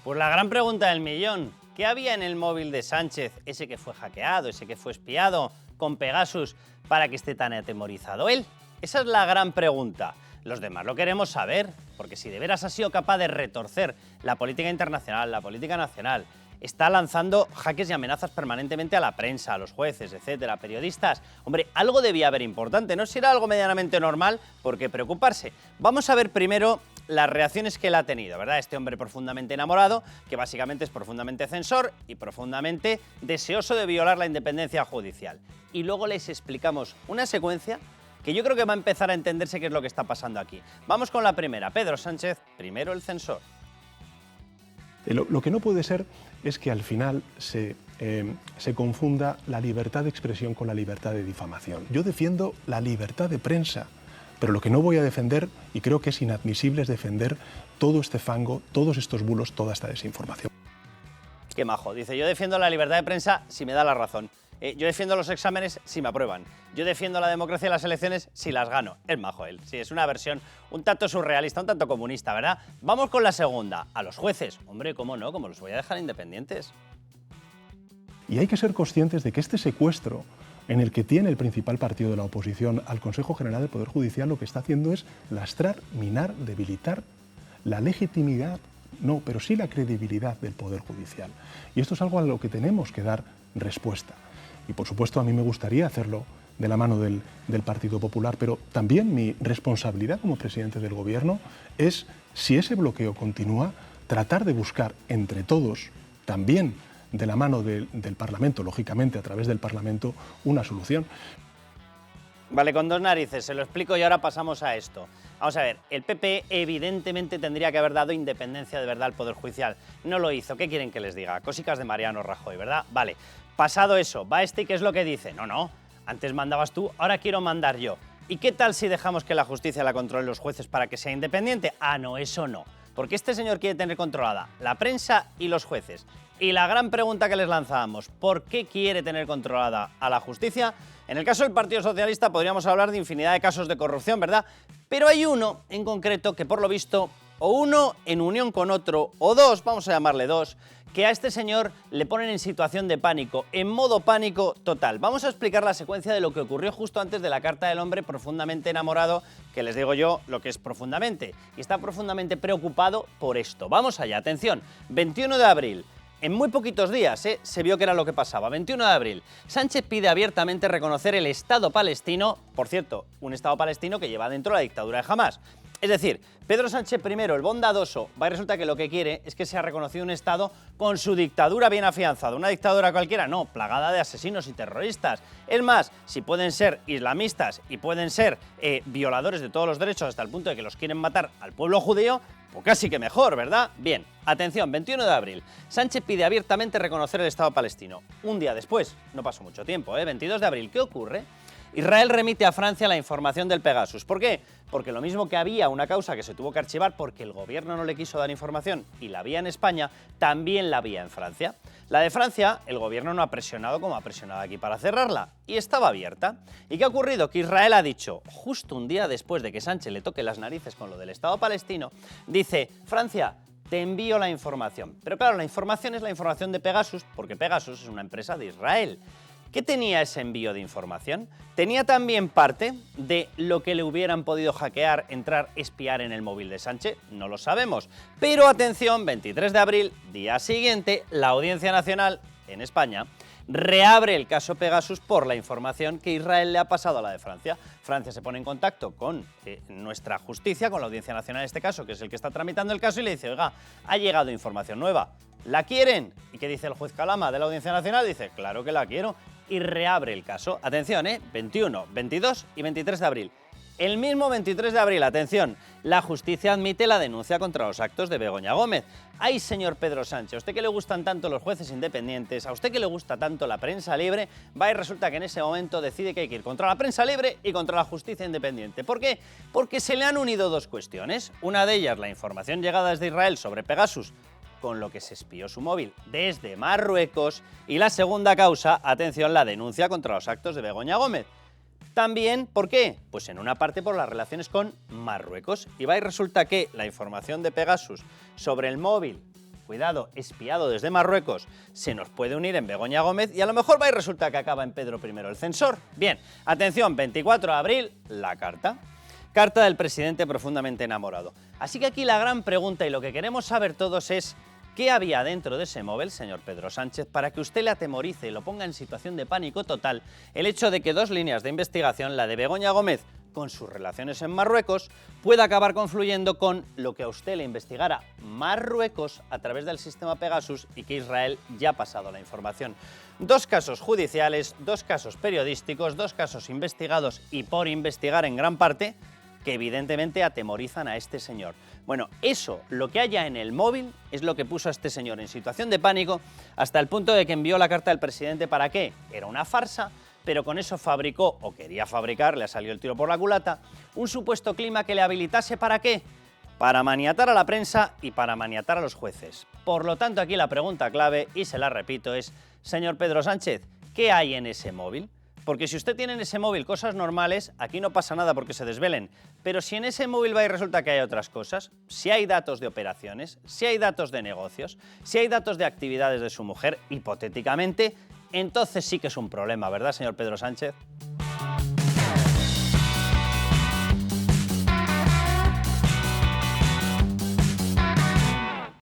Pues la gran pregunta del millón, ¿qué había en el móvil de Sánchez, ese que fue hackeado, ese que fue espiado con Pegasus, para que esté tan atemorizado él? Esa es la gran pregunta. Los demás lo queremos saber, porque si de veras ha sido capaz de retorcer la política internacional, la política nacional, está lanzando jaques y amenazas permanentemente a la prensa, a los jueces, etcétera, periodistas. Hombre, algo debía haber importante, ¿no? Si era algo medianamente normal, ¿por qué preocuparse? Vamos a ver primero las reacciones que él ha tenido, ¿verdad? Este hombre profundamente enamorado, que básicamente es profundamente censor y profundamente deseoso de violar la independencia judicial. Y luego les explicamos una secuencia que yo creo que va a empezar a entenderse qué es lo que está pasando aquí. Vamos con la primera. Pedro Sánchez, primero el censor. Lo que no puede ser es que al final se confunda la libertad de expresión con la libertad de difamación. Yo defiendo la libertad de prensa, pero lo que no voy a defender, y creo que es inadmisible, es defender todo este fango, todos estos bulos, toda esta desinformación. Qué majo. Dice, yo defiendo la libertad de prensa si me da la razón. Yo defiendo los exámenes si me aprueban. Yo defiendo la democracia y las elecciones si las gano. Es majo él. Sí, es una versión un tanto surrealista, un tanto comunista, ¿verdad? Vamos con la segunda. A los jueces. Hombre, ¿cómo no? ¿Cómo los voy a dejar independientes? Y hay que ser conscientes de que este secuestro en el que tiene el principal partido de la oposición al Consejo General del Poder Judicial lo que está haciendo es lastrar, minar, debilitar la legitimidad, no, pero sí la credibilidad del Poder Judicial. Y esto es algo a lo que tenemos que dar respuesta. Y por supuesto a mí me gustaría hacerlo de la mano del Partido Popular, pero también mi responsabilidad como presidente del Gobierno es, si ese bloqueo continúa, tratar de buscar entre todos, también de la mano del Parlamento, lógicamente a través del Parlamento, una solución. Vale, con dos narices, se lo explico y ahora pasamos a esto. Vamos a ver, el PP evidentemente tendría que haber dado independencia de verdad al Poder Judicial. No lo hizo, ¿qué quieren que les diga? Cosicas de Mariano Rajoy, ¿verdad? Vale, pasado eso, va este y ¿qué es lo que dice? No, antes mandabas tú, ahora quiero mandar yo. ¿Y qué tal si dejamos que la justicia la controlen los jueces para que sea independiente? Ah, no, eso no. Porque este señor quiere tener controlada la prensa y los jueces. Y la gran pregunta que les lanzábamos, ¿por qué quiere tener controlada a la justicia? En el caso del Partido Socialista podríamos hablar de infinidad de casos de corrupción, ¿verdad? Pero hay uno en concreto que por lo visto, o uno en unión con otro, o dos, vamos a llamarle dos, que a este señor le ponen en situación de pánico, en modo pánico total. Vamos a explicar la secuencia de lo que ocurrió justo antes de la carta del hombre profundamente enamorado, que les digo yo lo que es profundamente, y está profundamente preocupado por esto. Vamos allá, atención, 21 de abril. En muy poquitos días se vio que era lo que pasaba. 21 de abril, Sánchez pide abiertamente reconocer el Estado palestino, por cierto, un Estado palestino que lleva dentro la dictadura de Hamás. Es decir, Pedro Sánchez primero, el bondadoso, va y resulta que lo que quiere es que sea reconocido un Estado con su dictadura bien afianzada. Una dictadura cualquiera, no, plagada de asesinos y terroristas. Es más, si pueden ser islamistas y pueden ser violadores de todos los derechos hasta el punto de que los quieren matar al pueblo judío, pues casi que mejor, ¿verdad? Bien, atención, 21 de abril. Sánchez pide abiertamente reconocer el Estado palestino. Un día después, no pasó mucho tiempo, 22 de abril, ¿qué ocurre? Israel remite a Francia la información del Pegasus. ¿Por qué? Porque lo mismo que había una causa que se tuvo que archivar porque el gobierno no le quiso dar información y la había en España, también la había en Francia. La de Francia, el gobierno no ha presionado como ha presionado aquí para cerrarla, y estaba abierta. ¿Y qué ha ocurrido? Que Israel ha dicho, justo un día después de que Sánchez le toque las narices con lo del Estado palestino, dice, Francia, te envío la información. Pero claro, la información es la información de Pegasus, porque Pegasus es una empresa de Israel. ¿Qué tenía ese envío de información? Tenía también parte de lo que le hubieran podido hackear, entrar, espiar en el móvil de Sánchez, no lo sabemos. Pero atención, 23 de abril, día siguiente, la Audiencia Nacional en España reabre el caso Pegasus por la información que Israel le ha pasado a la de Francia. Francia se pone en contacto con nuestra justicia, con la Audiencia Nacional en este caso, que es el que está tramitando el caso, y le dice, oiga, ha llegado información nueva, ¿la quieren? ¿Y qué dice el juez Calama de la Audiencia Nacional? Dice, claro que la quiero, y reabre el caso. Atención, 21, 22 y 23 de abril. El mismo 23 de abril, atención, la justicia admite la denuncia contra los actos de Begoña Gómez. Ay, señor Pedro Sánchez, a usted que le gustan tanto los jueces independientes, a usted que le gusta tanto la prensa libre, va y resulta que en ese momento decide que hay que ir contra la prensa libre y contra la justicia independiente. ¿Por qué? Porque se le han unido dos cuestiones. Una de ellas, la información llegada desde Israel sobre Pegasus, con lo que se espió su móvil desde Marruecos, y la segunda causa, atención, la denuncia contra los actos de Begoña Gómez. También, ¿por qué? Pues en una parte por las relaciones con Marruecos. Y va y resulta que la información de Pegasus sobre el móvil cuidado, espiado desde Marruecos, se nos puede unir en Begoña Gómez y a lo mejor va y resulta que acaba en Pedro I el Censor. Bien, atención, 24 de abril, la carta. Carta del presidente profundamente enamorado. Así que aquí la gran pregunta y lo que queremos saber todos es ¿qué había dentro de ese móvil, señor Pedro Sánchez, para que usted le atemorice y lo ponga en situación de pánico total el hecho de que dos líneas de investigación, la de Begoña Gómez con sus relaciones en Marruecos, pueda acabar confluyendo con lo que a usted le investigara Marruecos a través del sistema Pegasus y que Israel ya ha pasado la información? Dos casos judiciales, dos casos periodísticos, dos casos investigados y por investigar en gran parte, que evidentemente atemorizan a este señor. Bueno, eso, lo que haya en el móvil, es lo que puso a este señor en situación de pánico hasta el punto de que envió la carta del presidente. ¿Para qué? Era una farsa, pero con eso fabricó, o quería fabricar, le ha salido el tiro por la culata, un supuesto clima que le habilitase ¿para qué? Para maniatar a la prensa y para maniatar a los jueces. Por lo tanto, aquí la pregunta clave, y se la repito, es, señor Pedro Sánchez, ¿qué hay en ese móvil? Porque si usted tiene en ese móvil cosas normales, aquí no pasa nada porque se desvelen. Pero si en ese móvil va y resulta que hay otras cosas, si hay datos de operaciones, si hay datos de negocios, si hay datos de actividades de su mujer, hipotéticamente, entonces sí que es un problema, ¿verdad, señor Pedro Sánchez?